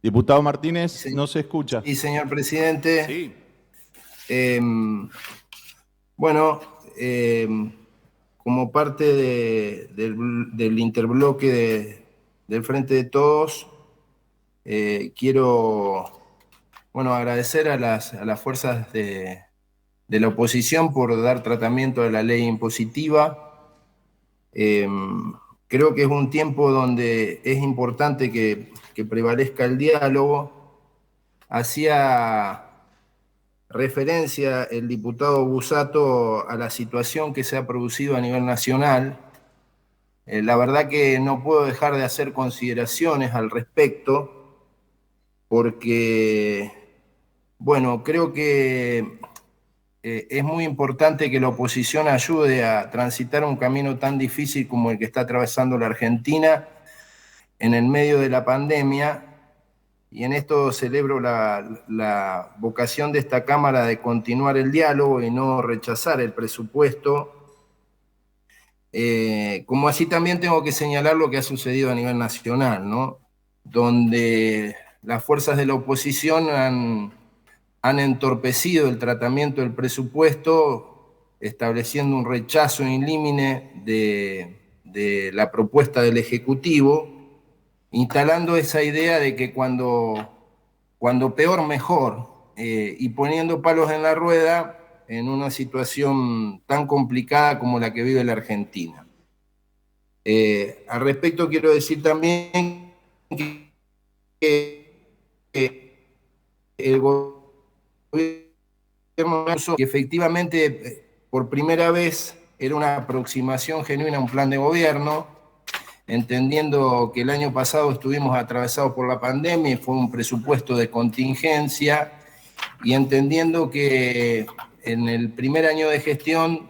Diputado Martínez, Sí, no se escucha. sí, señor presidente. Sí. Eh, bueno, como parte del interbloque del Frente de Todos, quiero, bueno, agradecer a las fuerzas de la oposición por dar tratamiento a la ley impositiva. Eh, Creo que es un tiempo donde es importante que prevalezca el diálogo. Hacía referencia el diputado Busato a la situación que se ha producido a nivel nacional. La verdad que no puedo dejar de hacer consideraciones al respecto, porque, bueno, creo que es muy importante que la oposición ayude a transitar un camino tan difícil como el que está atravesando la Argentina en el medio de la pandemia. Y en esto celebro la vocación de esta Cámara de continuar el diálogo y no rechazar el presupuesto. Como así también tengo que señalar lo que ha sucedido a nivel nacional, ¿no? Donde las fuerzas de la oposición han entorpecido el tratamiento del presupuesto, estableciendo un rechazo in limine de la propuesta del Ejecutivo, instalando esa idea de que cuando peor, mejor, y poniendo palos en la rueda en una situación tan complicada como la que vive la Argentina. Al respecto quiero decir también que el gobierno, que efectivamente por primera vez era una aproximación genuina a un plan de gobierno, entendiendo que el año pasado estuvimos atravesados por la pandemia y fue un presupuesto de contingencia, y entendiendo que en el primer año de gestión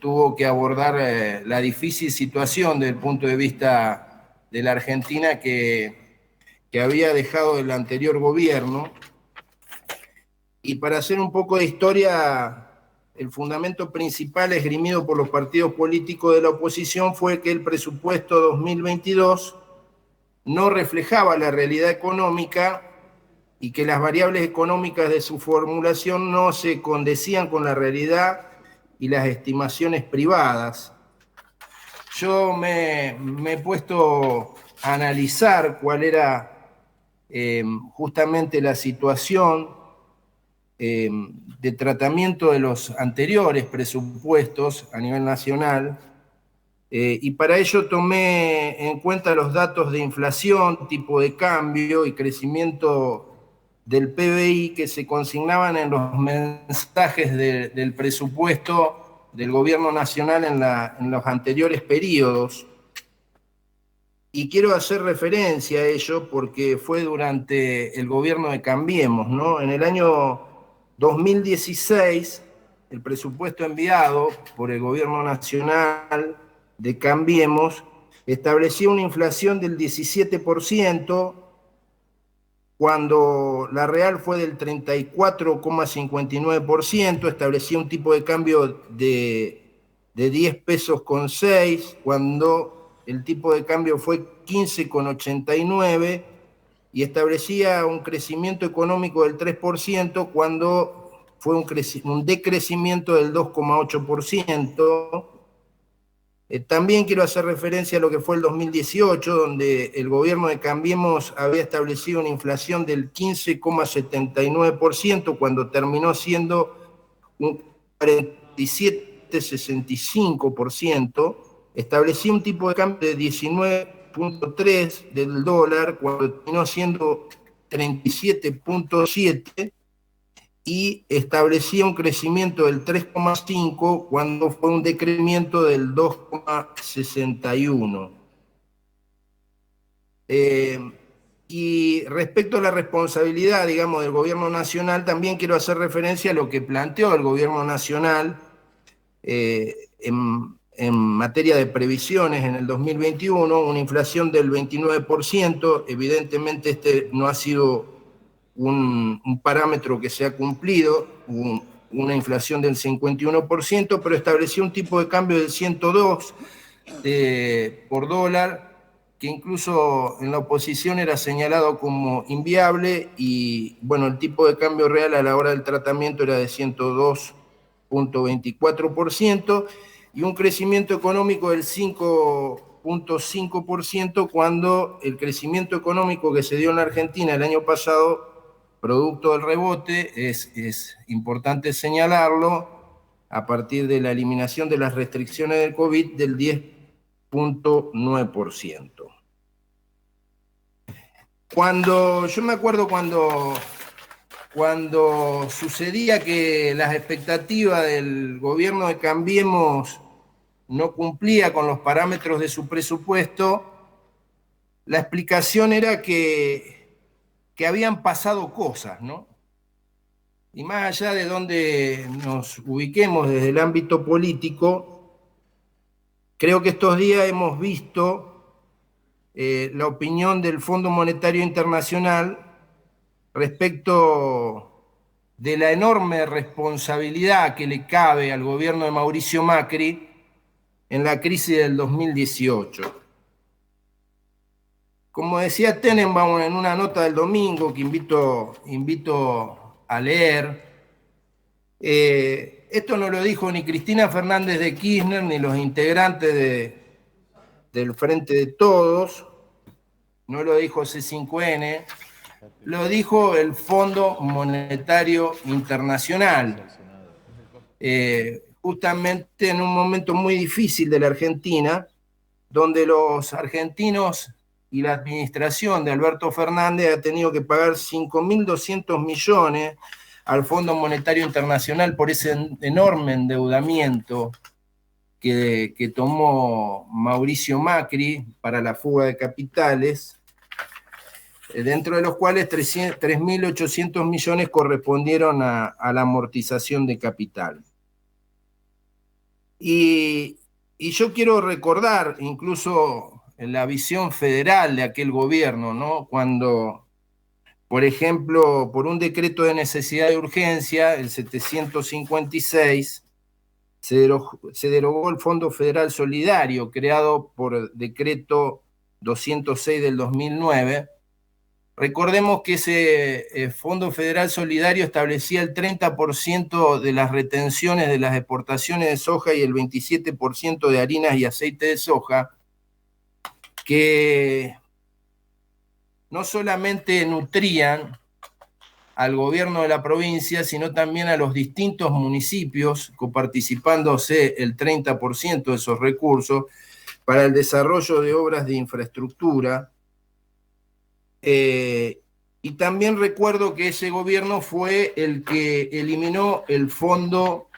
tuvo que abordar la difícil situación desde el punto de vista de la Argentina que había dejado el anterior gobierno. Y para hacer un poco de historia, el fundamento principal esgrimido por los partidos políticos de la oposición fue que el presupuesto 2022 no reflejaba la realidad económica y que las variables económicas de su formulación no se condecían con la realidad y las estimaciones privadas. Yo me he puesto a analizar cuál era justamente la situación de tratamiento de los anteriores presupuestos a nivel nacional, y para ello tomé en cuenta los datos de inflación, tipo de cambio y crecimiento del PBI que se consignaban en los mensajes del presupuesto del gobierno nacional en los anteriores periodos. Y quiero hacer referencia a ello porque fue durante el gobierno de Cambiemos, ¿no? En el año 2016, el presupuesto enviado por el gobierno nacional de Cambiemos establecía una inflación del 17%, cuando la real fue del 34,59%, establecía un tipo de cambio de 10 pesos con 6, cuando el tipo de cambio fue 15,89, y establecía un crecimiento económico del 3%, cuando fue un decrecimiento del 2,8%. También quiero hacer referencia a lo que fue el 2018, donde el gobierno de Cambiemos había establecido una inflación del 15,79%, cuando terminó siendo un 47,65%. Estableció un tipo de cambio de 19,3 del dólar, cuando terminó siendo 37,7, y establecía un crecimiento del 3,5 cuando fue un decrecimiento del 2,61. Y respecto a la responsabilidad, digamos, del gobierno nacional, también quiero hacer referencia a lo que planteó el gobierno nacional en materia de previsiones en el 2021, una inflación del 29%. Evidentemente este no ha sido un parámetro que se ha cumplido, una inflación del 51%, pero estableció un tipo de cambio del 102 por dólar, que incluso en la oposición era señalado como inviable y, bueno, el tipo de cambio real a la hora del tratamiento era de 102,24% y un crecimiento económico del 5,5% cuando el crecimiento económico que se dio en la Argentina el año pasado, producto del rebote, es importante señalarlo, a partir de la eliminación de las restricciones del COVID del 10,9%. Yo me acuerdo cuando sucedía que las expectativas del gobierno de Cambiemos no cumplía con los parámetros de su presupuesto, la explicación era que habían pasado cosas, ¿no? Y más allá de donde nos ubiquemos desde el ámbito político, creo que estos días hemos visto la opinión del Fondo Monetario Internacional respecto de la enorme responsabilidad que le cabe al gobierno de Mauricio Macri en la crisis del 2018. Como decía Tenenbaum en una nota del domingo que invito a leer, esto no lo dijo ni Cristina Fernández de Kirchner ni los integrantes del Frente de Todos, no lo dijo C5N, lo dijo el Fondo Monetario Internacional, justamente en un momento muy difícil de la Argentina, donde los argentinos y la administración de Alberto Fernández ha tenido que pagar 5.200 millones al Fondo Monetario Internacional por ese enorme endeudamiento que tomó Mauricio Macri para la fuga de capitales, dentro de los cuales 3.800 millones correspondieron a la amortización de capital. Y yo quiero recordar incluso la visión federal de aquel gobierno, ¿no? Cuando, por ejemplo, por un decreto de necesidad de urgencia, el 756, se derogó el Fondo Federal Solidario, creado por decreto 206 del 2009. Recordemos que ese Fondo Federal Solidario establecía el 30% de las retenciones de las exportaciones de soja y el 27% de harinas y aceite de soja, que no solamente nutrían al gobierno de la provincia, sino también a los distintos municipios, coparticipándose el 30% de esos recursos para el desarrollo de obras de infraestructura. Y también recuerdo que ese gobierno fue el que eliminó el Fondo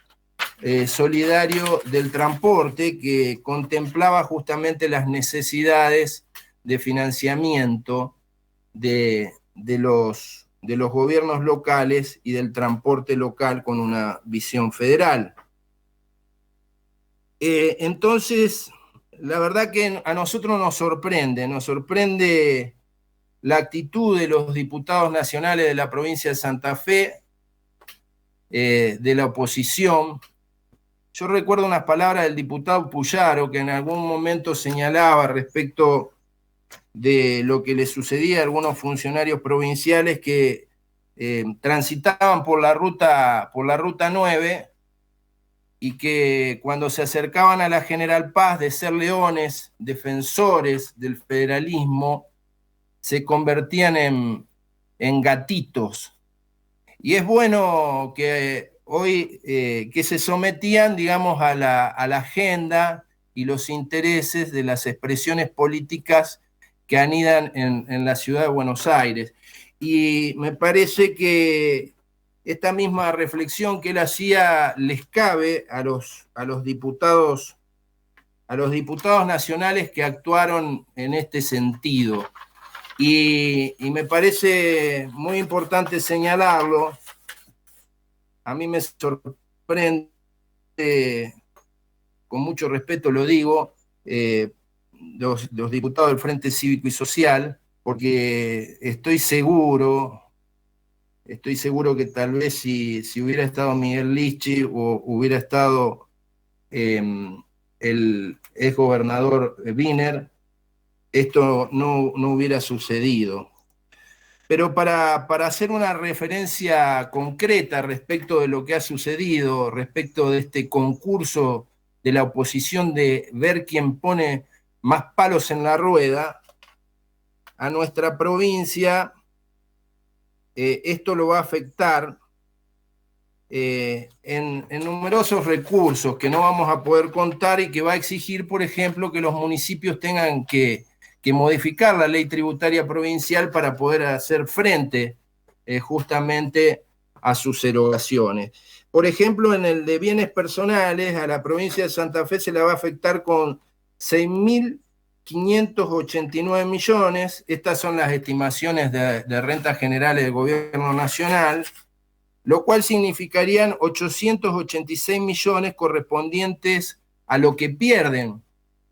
Solidario del Transporte, que contemplaba justamente las necesidades de financiamiento de los gobiernos locales y del transporte local con una visión federal. Entonces, la verdad que a nosotros nos sorprende la actitud de los diputados nacionales de la provincia de Santa Fe, de la oposición. Yo recuerdo unas palabras del diputado Puyaro que en algún momento señalaba respecto de lo que le sucedía a algunos funcionarios provinciales que transitaban por la ruta 9 y que cuando se acercaban a la General Paz, de ser leones, defensores del federalismo, se convertían en gatitos. Y es bueno que hoy que se sometían, digamos, a la agenda y los intereses de las expresiones políticas que anidan en la ciudad de Buenos Aires. Y me parece que esta misma reflexión que él hacía les cabe a los diputados nacionales que actuaron en este sentido. Y me parece muy importante señalarlo. A mí me sorprende, con mucho respeto lo digo, los diputados del Frente Cívico y Social, porque estoy seguro que tal vez si hubiera estado Miguel Lichi o hubiera estado el exgobernador Wiener, esto no hubiera sucedido. Pero para hacer una referencia concreta respecto de lo que ha sucedido, respecto de este concurso de la oposición de ver quién pone más palos en la rueda, a nuestra provincia esto lo va a afectar en numerosos recursos que no vamos a poder contar y que va a exigir, por ejemplo, que los municipios tengan que modificar la ley tributaria provincial para poder hacer frente justamente a sus erogaciones. Por ejemplo, en el de bienes personales, a la provincia de Santa Fe se la va a afectar con 6.589 millones. Estas son las estimaciones de rentas generales del gobierno nacional, lo cual significarían 886 millones correspondientes a lo que pierden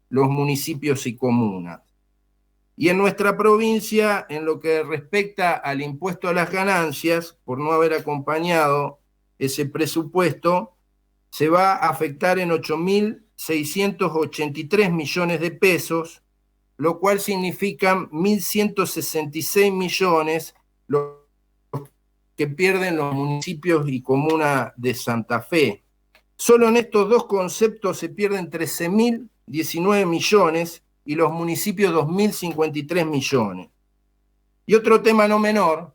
los municipios y comunas. Y en nuestra provincia, en lo que respecta al impuesto a las ganancias, por no haber acompañado ese presupuesto, se va a afectar en 8.683 millones de pesos, lo cual significa 1.166 millones los que pierden los municipios y comunas de Santa Fe. Solo en estos dos conceptos se pierden 13.019 millones y los municipios 2.053 millones. Y otro tema no menor,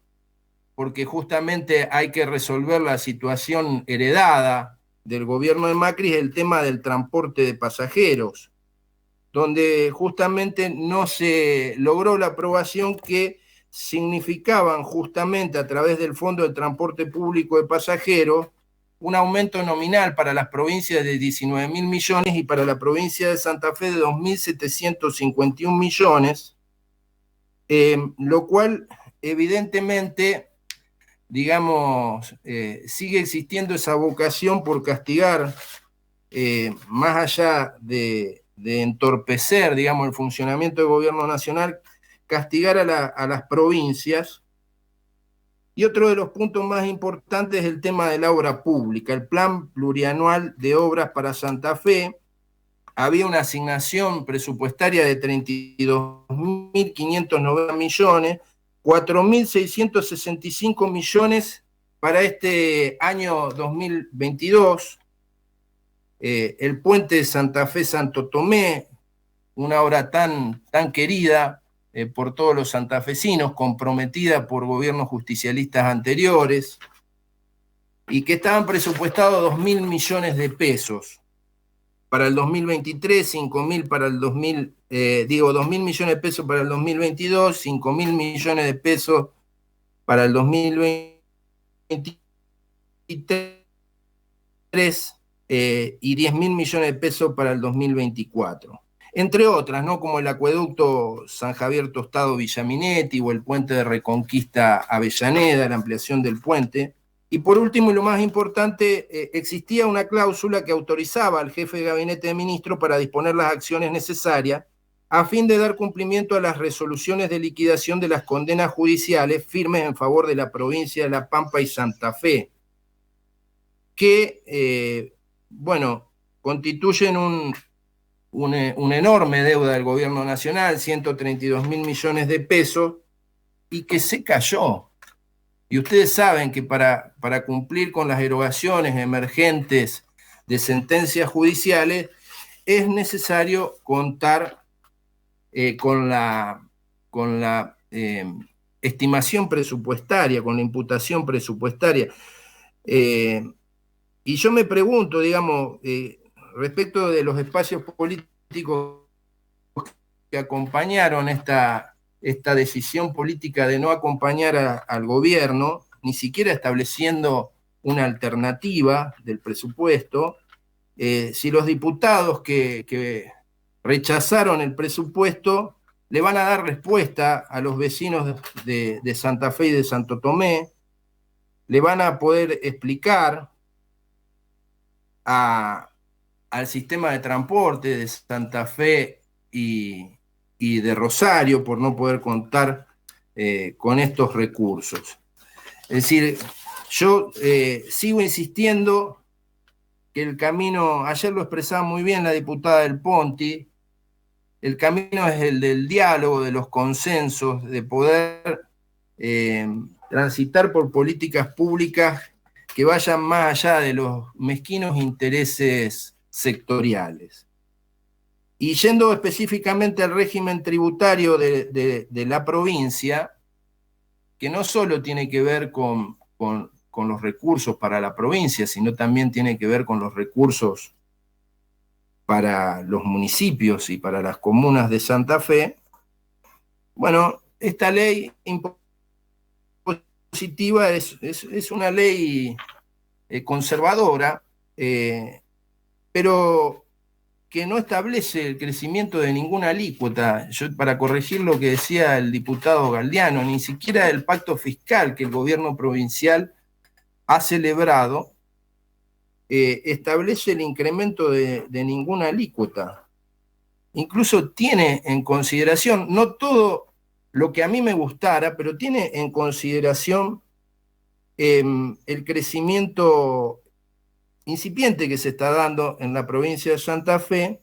porque justamente hay que resolver la situación heredada del gobierno de Macri, es el tema del transporte de pasajeros, donde justamente no se logró la aprobación que significaban justamente a través del Fondo de Transporte Público de Pasajeros un aumento nominal para las provincias de 19.000 millones y para la provincia de Santa Fe de 2.751 millones, lo cual evidentemente, digamos, sigue existiendo esa vocación por castigar, más allá de entorpecer, digamos, el funcionamiento del gobierno nacional, castigar a las provincias. Y otro de los puntos más importantes es el tema de la obra pública, el plan plurianual de obras para Santa Fe. Había una asignación presupuestaria de 32.590 millones, 4.665 millones para este año 2022. El puente de Santa Fe-Santo Tomé, una obra tan querida por todos los santafesinos, comprometida por gobiernos justicialistas anteriores, y que estaban presupuestados 2.000 millones de pesos. Para el 2023, 5.000 para el 2.000 millones de pesos para el 2022, 5.000 millones de pesos para el 2023 y 10.000 millones de pesos para el 2024. Entre otras, ¿no? Como el acueducto San Javier Tostado Villaminetti o el puente de Reconquista Avellaneda, la ampliación del puente. Y por último, y lo más importante, existía una cláusula que autorizaba al jefe de gabinete de ministros para disponer las acciones necesarias a fin de dar cumplimiento a las resoluciones de liquidación de las condenas judiciales firmes en favor de la provincia de La Pampa y Santa Fe, que, constituyen una enorme deuda del gobierno nacional, 132.000 millones de pesos, y que se cayó. Y ustedes saben que para cumplir con las erogaciones emergentes de sentencias judiciales es necesario contar con la estimación presupuestaria, con la imputación presupuestaria. Y yo me pregunto, digamos, respecto de los espacios políticos que acompañaron esta decisión política de no acompañar al gobierno, ni siquiera estableciendo una alternativa del presupuesto, si los diputados que rechazaron el presupuesto le van a dar respuesta a los vecinos de Santa Fe y de Santo Tomé, le van a poder explicar al sistema de transporte de Santa Fe y de Rosario por no poder contar con estos recursos. Es decir, yo sigo insistiendo que el camino, ayer lo expresaba muy bien la diputada Del Ponti, el camino es el del diálogo, de los consensos, de poder transitar por políticas públicas que vayan más allá de los mezquinos intereses sectoriales. Y yendo específicamente al régimen tributario de la provincia, que no solo tiene que ver con los recursos para la provincia, sino también tiene que ver con los recursos para los municipios y para las comunas de Santa Fe. Bueno, esta ley impositiva es una ley conservadora, pero que no establece el crecimiento de ninguna alícuota. Yo, para corregir lo que decía el diputado Galdiano, ni siquiera el pacto fiscal que el gobierno provincial ha celebrado establece el incremento de ninguna alícuota. Incluso tiene en consideración, no todo lo que a mí me gustara, pero tiene en consideración el crecimiento incipiente que se está dando en la provincia de Santa Fe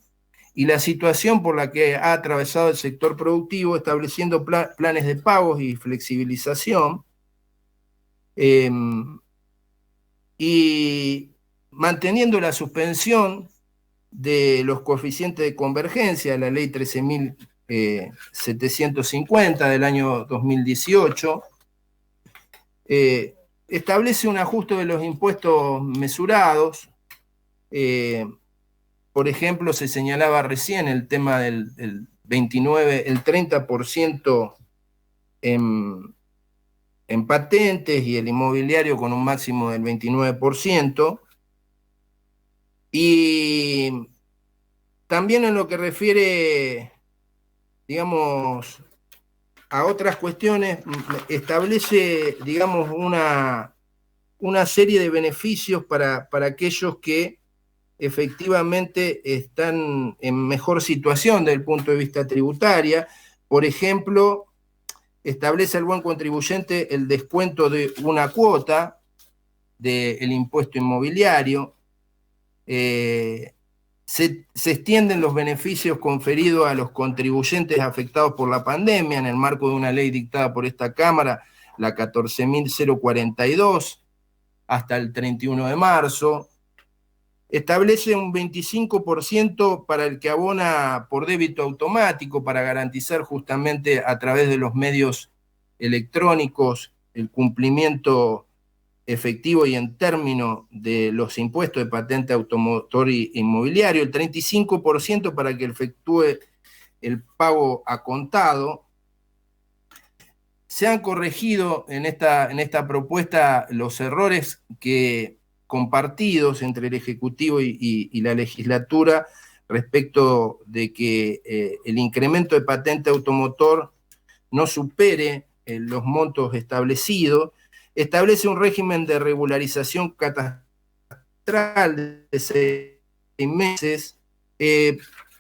y la situación por la que ha atravesado el sector productivo, estableciendo planes de pagos y flexibilización, y manteniendo la suspensión de los coeficientes de convergencia de la ley 13.750 del año 2018, establece un ajuste de los impuestos mesurados. Por ejemplo, se señalaba recién el tema del 30% en patentes y el inmobiliario con un máximo del 29%. Y también en lo que refiere, digamos, a otras cuestiones, establece, digamos, una serie de beneficios para aquellos que efectivamente están en mejor situación desde el punto de vista tributaria. Por ejemplo, establece al buen contribuyente el descuento de una cuota del impuesto inmobiliario. Se extienden los beneficios conferidos a los contribuyentes afectados por la pandemia en el marco de una ley dictada por esta Cámara, la 14.042, hasta el 31 de marzo. Establece un 25% para el que abona por débito automático para garantizar justamente a través de los medios electrónicos el cumplimiento efectivo y en términos de los impuestos de patente automotor e inmobiliario, el 35% para que efectúe el pago a contado. Se han corregido en esta propuesta los errores que compartidos entre el Ejecutivo y la legislatura respecto de que el incremento de patente automotor no supere los montos establecidos. Establece un régimen de regularización catastral de 6 meses.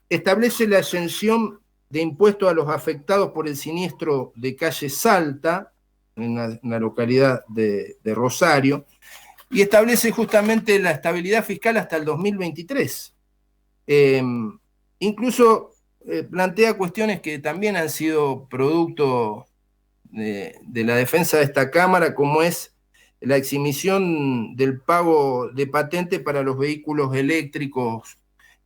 Establece la exención de impuestos a los afectados por el siniestro de calle Salta, en la localidad de Rosario, y establece justamente la estabilidad fiscal hasta el 2023. Incluso plantea cuestiones que también han sido producto de la defensa de esta Cámara, como es la exhibición del pago de patente para los vehículos eléctricos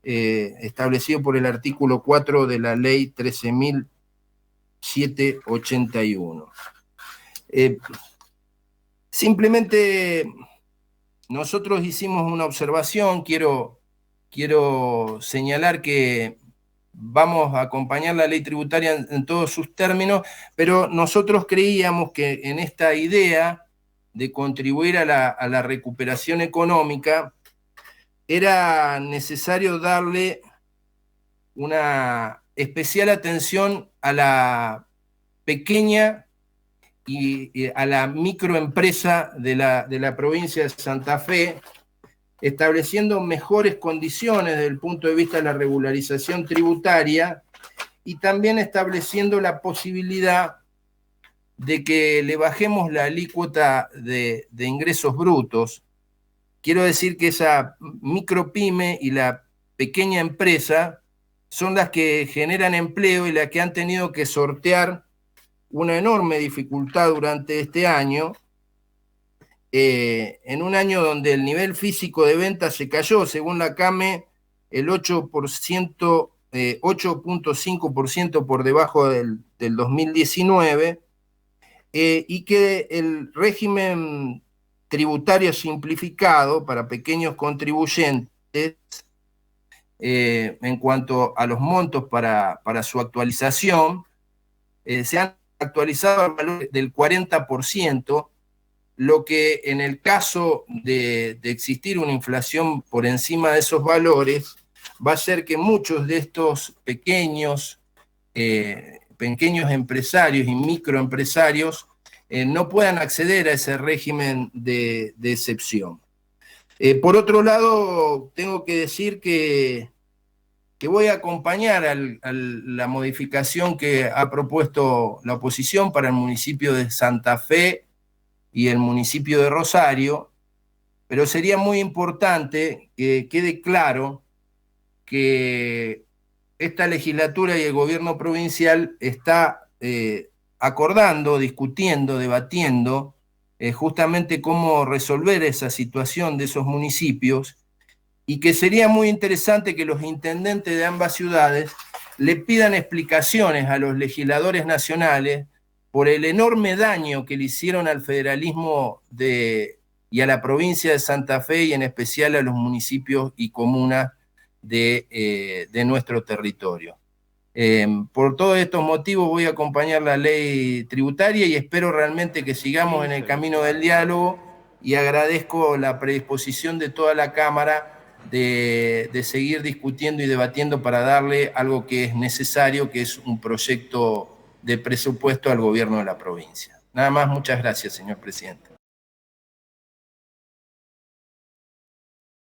establecido por el artículo 4 de la ley 13.781. Simplemente nosotros hicimos una observación. Quiero señalar que vamos a acompañar la ley tributaria en todos sus términos, pero nosotros creíamos que en esta idea de contribuir a la recuperación económica era necesario darle una especial atención a la pequeña y a la microempresa de la provincia de Santa Fe, estableciendo mejores condiciones desde el punto de vista de la regularización tributaria y también estableciendo la posibilidad de que le bajemos la alícuota de ingresos brutos. Quiero decir que esa micropyme y la pequeña empresa son las que generan empleo y las que han tenido que sortear una enorme dificultad durante este año, en un año donde el nivel físico de ventas se cayó, según la CAME, el 8%, 8.5% por debajo del 2019, y que el régimen tributario simplificado para pequeños contribuyentes, en cuanto a los montos para su actualización, se han actualizado al valor del 40%, lo que en el caso de existir una inflación por encima de esos valores, va a hacer que muchos de estos pequeños empresarios y microempresarios no puedan acceder a ese régimen de excepción. Por otro lado, tengo que decir que voy a acompañar a la modificación que ha propuesto la oposición para el municipio de Santa Fe y el municipio de Rosario, pero sería muy importante que quede claro que esta legislatura y el gobierno provincial está acordando, discutiendo, debatiendo justamente cómo resolver esa situación de esos municipios, y que sería muy interesante que los intendentes de ambas ciudades le pidan explicaciones a los legisladores nacionales por el enorme daño que le hicieron al federalismo y a la provincia de Santa Fe, y en especial a los municipios y comunas de nuestro territorio. Por todos estos motivos voy a acompañar la ley tributaria y espero realmente que sigamos en el camino del diálogo, y agradezco la predisposición de toda la Cámara de seguir discutiendo y debatiendo para darle algo que es necesario, que es un proyecto de presupuesto al gobierno de la provincia. Nada más, muchas gracias, señor presidente.